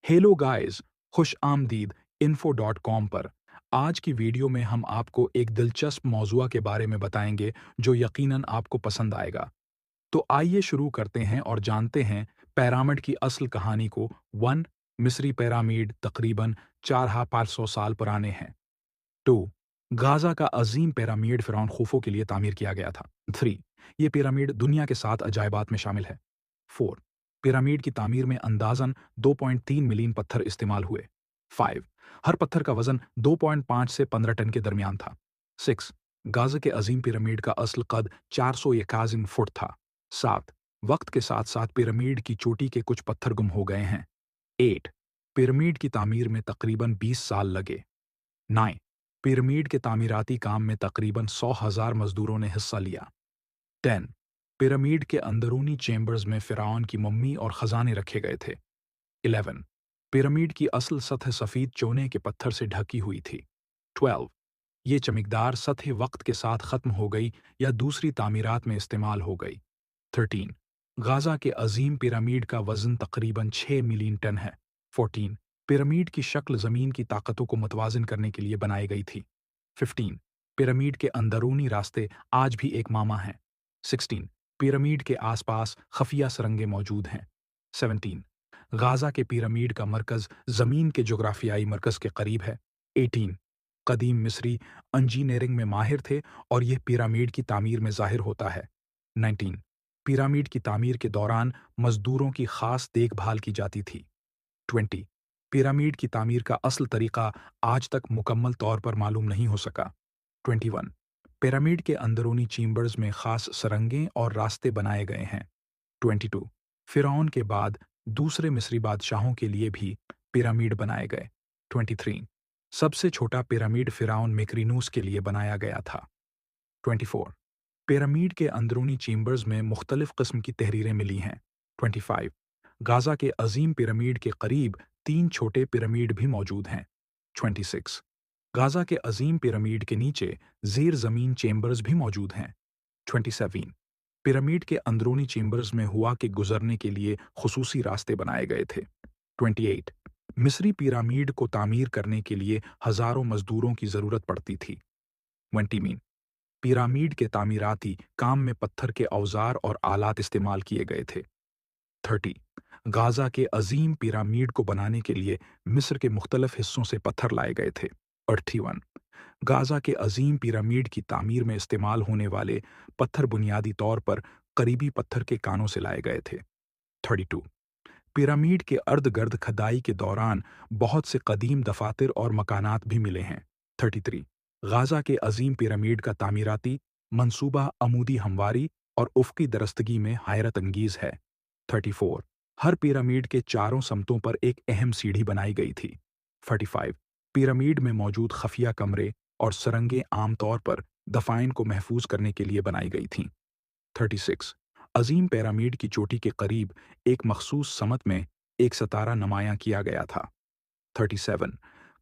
Hello guys, खुश आमदीद info.com पर। आज की वीडियो में हम आपको एक दिलचस्प मौज़ूआ के बारे में बताएंगे जो यकीनन आपको पसंद आएगा। तो आइए शुरू करते हैं और जानते हैं पिरामिड की असल कहानी को। 1 मिस्री पिरामिड तकरीबन 4500 साल पुराने हैं। 2 गाज़ा का अजीम पिरामिड फ़िरौन खुफू के लिए तामीर किया गया था। 3 ये पिरामिड दुनिया के 7 अजायबात में शामिल है। 4 पिरामिड की तामीर में अंदाज़न 2.3 मिलियन पत्थर इस्तेमाल हुए। 5 हर पत्थर का वज़न 2.5 से 15 टन के दरमियान था। 6 गाज़ा के अजीम पिरामिड का असल कद 451 फुट था। 7 वक्त के साथ साथ पिरामिड की चोटी के कुछ पत्थर गुम हो गए हैं। 8 पिरामिड की तामीर में तकरीबन 20 साल लगे। 9 पिरामिड के तामीराती काम में तकरीबन 100,000 मजदूरों ने हिस्सा लिया। 10 पिरामिड के अंदरूनी चेंबर्स में फ़िरौन की मम्मी और ख़जाने रखे गए थे। 11 पिरामिड की असल सतह सफ़ेद चूने के पत्थर से ढकी हुई थी। 12 ये चमकदार सतह वक्त के साथ ख़त्म हो गई या दूसरी तामीरात में इस्तेमाल हो गई। 13 गाज़ा के अजीम पिरामिड का वज़न तकरीबन 6 मिलियन टन है। 14 पिरामिड की शक्ल ज़मीन की ताकतों को मुतवाज़िन करने के लिए बनाई गई थी। 15 पिरामिड के अंदरूनी रास्ते आज भी एक मामा हैं। 16 पिरामिड के आसपास खफिया सुरंगें मौजूद हैं। 17 गाज़ा के पिरामिड का मरकज़ ज़मीन के जोग्राफियाई मरकज़ के करीब है। 18 कदीम मिस्री इंजीनियरिंग में माहिर थे और यह पिरामिड की तामीर में ज़ाहिर होता है। 19 पिरामिड की तामीर के दौरान मज़दूरों की ख़ास देखभाल की जाती थी। 20 पिरामिड की तामीर का असल तरीका आज तक मुकम्मल तौर पर मालूम नहीं हो सका। 21 पिरामिड के अंदरूनी चेम्बर्स में ख़ास सुरंगें और रास्ते बनाए गए हैं। 22 फ़िरौन के बाद दूसरे मिस्री बादशाहों के लिए भी पिरामिड बनाए गए। 23 सबसे छोटा पिरामिड फ़िरौन मेक्रिनूस के लिए बनाया गया था। 24 पिरामिड के अंदरूनी चेम्बर्स में मुख्तलिफ किस्म की तहरीरें मिली हैं। 25 गाज़ा के अजीम पिरामिड के करीब 3 छोटे पिरामिड भी मौजूद हैं। 26 गाज़ा के अजीम पिरामिड के नीचे ज़ेर ज़मीन चेम्बर्स भी मौजूद हैं। 27 पिरामिड के अंदरूनी चेम्बर्स में हुआ के गुजरने के लिए खुसूसी रास्ते बनाए गए थे। 28 मिस्री पिरामिड को तामीर करने के लिए हज़ारों मजदूरों की ज़रूरत पड़ती थी। 20 पिरामिड के तामीराती काम में पत्थर के औजार और आलात इस्तेमाल किए गए थे। 30 गाज़ा के अजीम पिरामिड को बनाने के लिए मिस्र के मुख्तलिफ हिस्सों से पत्थर लाए गए थे। 31 गाज़ा के अजीम पिरामिड की तामीर में इस्तेमाल होने वाले पत्थर बुनियादी तौर पर करीबी पत्थर के कानों से लाए गए थे। 32 पिरामिड के अर्ध-गर्द खदाई के दौरान बहुत से कदीम दफातर और मकानात भी मिले हैं। 33 गाज़ा के अजीम पिरामिड का तामीराती मंसूबा अमूदी हमवारी और उफ़क़ी दरस्तगी में हैरत अंगीज़ है। 34 हर पिरामिड के चारों समतों पर एक अहम सीढ़ी बनाई गई थी। 45 पिरामिड में मौजूद खफिया कमरे और सुरंगें आमतौर पर दफ़ाइन को महफूज करने के लिए बनाई गई थीं। 36 अजीम पिरामिड की चोटी के करीब एक मखसूस समत में एक सितारा नुमायां किया गया था। 37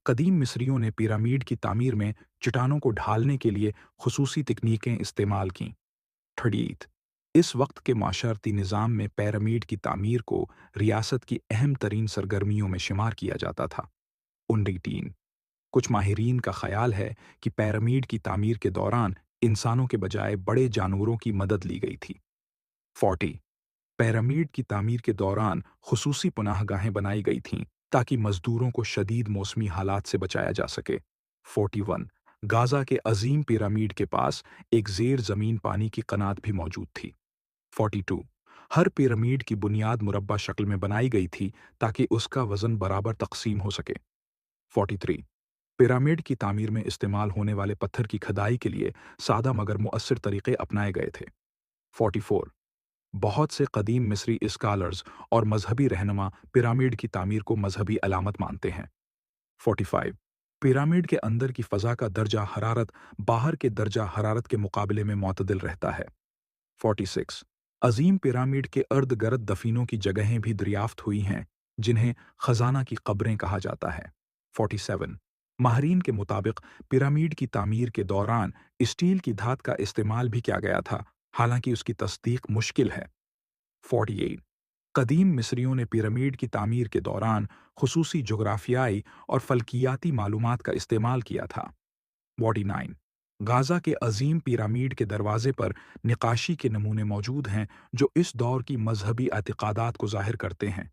कदीम मिस्रियों ने पिरामिड की तामीर में चट्टानों को ढालने के लिए खुसूसी तकनीकें इस्तेमाल कीं। 38 इस वक्त के माशरती निज़ाम में पिरामिड की तामीर को रियासत की अहम तरीन सरगर्मियों में शुमार किया जाता था। 19 कुछ माहिरीन का ख्याल है कि पिरामिड की तामीर के दौरान इंसानों के बजाय बड़े जानवरों की मदद ली गई थी। 40 पिरामिड की तामीर के दौरान खुसूसी पनाहगाहें बनाई गई थीं ताकि मजदूरों को शदीद मौसमी हालात से बचाया जा सके। 41 गाज़ा के अजीम पिरामिड के पास एक ज़ेर ज़मीन पानी की कनात भी मौजूद थी। 42 हर पिरामिड की बुनियाद मुरब्बा शक्ल में बनाई गई थी ताकि उसका वज़न बराबर तक़सीम हो सके। 43 पिरामिड की तामीर में इस्तेमाल होने वाले पत्थर की खदाई के लिए सादा मगर मुअस्सर तरीक़े अपनाए गए थे। 44 बहुत से कदीम मिस्री स्कॉलर्स और मजहबी रहनुमा पिरामिड की तामीर को मजहबी अलामत मानते हैं। 45 पिरामिड के अंदर की फ़ज़ा का दर्जा हरारत बाहर के दर्जा हरारत के मुकाबले में मुतदिल रहता है। 46 अजीम पिरामिड के अर्द गर्द दफीनों की जगहें भी दरियाफ्त हुई हैं जिन्हें खजाना की कब्रें कहा जाता है। 47 माहरीन के मुताबिक पिरामिड की तामीर के दौरान स्टील की धात का इस्तेमाल भी किया गया था, हालांकि उसकी तस्दीक मुश्किल है। 48 कदीम मिस्रियों ने पिरामिड की तामीर के दौरान खुसूसी जोग्राफियाई और फल्कियाती मालूमात का इस्तेमाल किया था। 49 गाज़ा के अजीम पिरामिड के दरवाजे पर निकाशी के नमूने मौजूद हैं जो इस दौर की मजहबी अतिकादात को जाहिर करते हैं।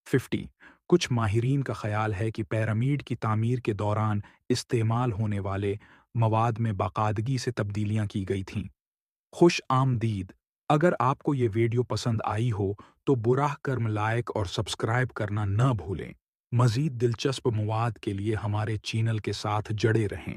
50 कुछ माहिरीन का ख्याल है कि पिरामिड की तामीर के दौरान इस्तेमाल होने वाले मवाद में बाकायदगी से तब्दीलियां की गई थीं। खुश आमदीद। अगर आपको ये वीडियो पसंद आई हो तो बुराह कर्म लाइक और सब्सक्राइब करना न भूलें। मज़ीद दिलचस्प मवाद के लिए हमारे चैनल के साथ जड़े रहें।